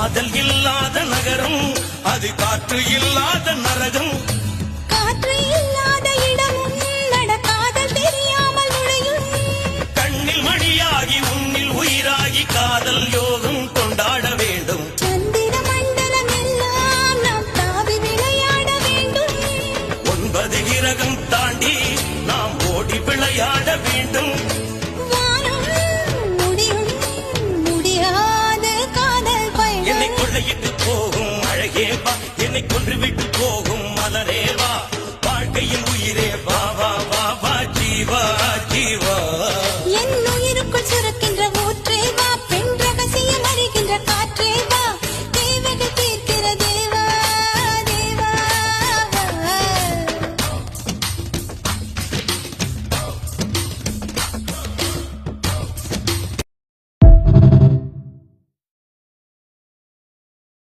காதல் இல்லாத நகரம் அது காற்று இல்லாத நரகம். காற்று இல்லாத இடமும் நடக்காதல் தெரியாமல் நுழையும். கண்ணில் மணியாகி உன்னில் உயிராகி காதல் யோகம் கொண்டாட வேண்டும். சந்திர மண்டலம் எல்லாம் நாம் தாவி விளையாட வேண்டும். 9 கிரகம் தாண்டி நாம் ஓடி விளையாட வேண்டும்.